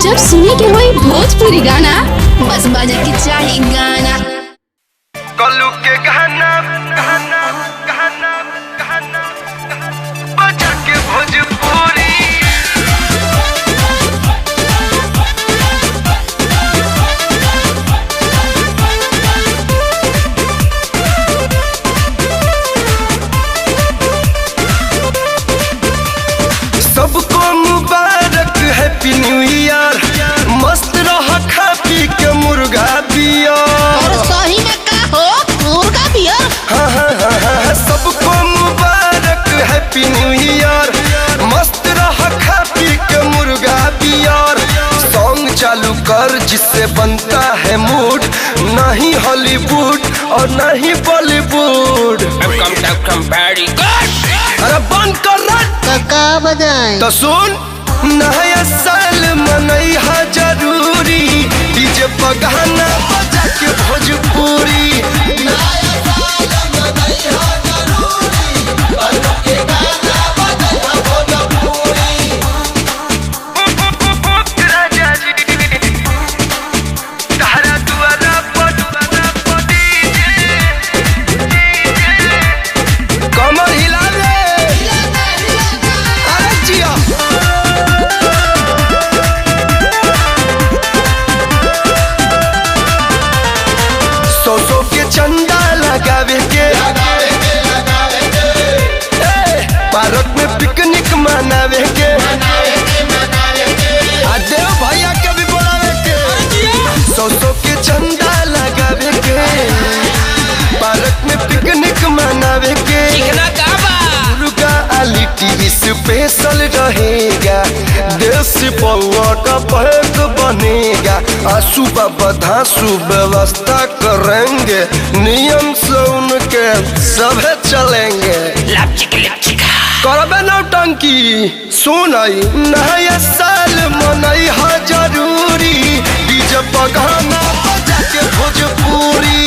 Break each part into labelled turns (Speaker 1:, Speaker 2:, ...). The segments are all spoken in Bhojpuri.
Speaker 1: जब सुने के होई भोजपुरी गाना बस बजे के चाही गाना।
Speaker 2: कल्लू के गाना गाना गाना गाना बजा के भोजपुरी। सबको मुबारक हैप्पी न्यू ईयर। मस्त रहा खा पी के मुर्गा बियर।
Speaker 3: सही में का हो मुर्गा बियर।
Speaker 2: हाँ, सबको मुबारक हैप्पी न्यू ईयर। मस्त रहा खा पी के मुर्गा बियर। सॉन्ग चालू कर जिससे बनता है मूड, नहीं हॉलीवुड और नहीं बॉलीवुड। अरे बंद कर
Speaker 3: तो का बजाए
Speaker 2: तो सुन, नया साल मनैहा जरूरी, डीजे पर गाना बजा के भोजपुरी। कमर हिला रे, अरे जिया। सौ के चंदा लगावे के, पार्क में पिकनिक मनावे के, देव भैया के भी बोलावे के। सौ के चंदा लगावे के, पार्क में पिकनिक मनावे के। मुर्गा आलिटी स्पेशल रहेगा, देसी पौवा का पैक बनेगा। आंसू बाबा धांसू व्यवस्था करेंगे, नियम से उनके सभे चलेंगे। करबे नौटंकी सुनाई, नया साल मनैहा जरूरी, डीजे पर गाना बजा के भोजपुरी।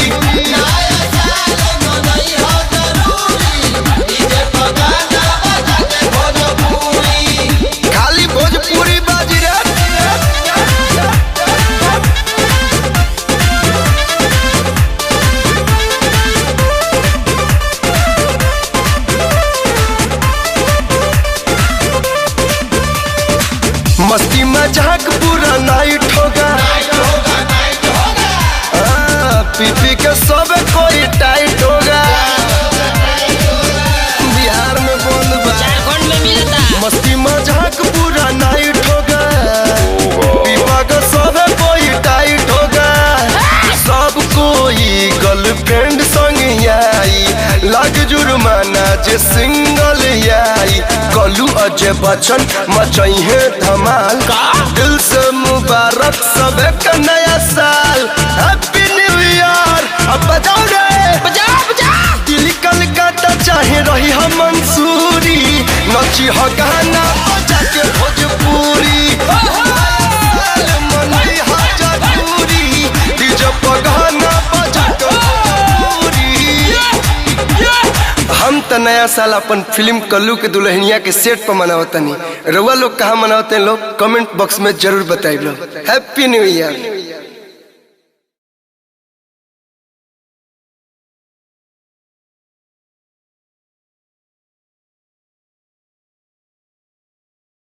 Speaker 2: खाली भोजपुरी बाजी रे। मस्ती मजाक पूरा नाइट होगा। पी पी के सब कोई टाइट होगा। बिहार में बंद बा, मस्ती मजाक पूरा नाइट होगा। पीपा का सब कोई टाइट होगा। सब कोई गर्लफ्रेंड संग आई, लग जुर्माना जे सिंगल आई। कल्लू अजय बच्चन मचैहे धमाल, दिल से मुबारक सबे का नया साल। Happy new year. अब बजाओ रे, बजाओ दिल्ली कलकत्ता चाहे रही हम मंसूरी, नची हो गाना बजा के भोजपुरी। मनैहा जरूरी, डीजे पर गाना बजा के भोजपुरी। हम तो नया साल अपन फिल्म कल्लू के दुल्हनिया के सेट पर मनावतनी। रउआ लोग कहाँ मनावते हैं लोग, कमेंट बॉक्स में जरूर बताइए। Happy new year.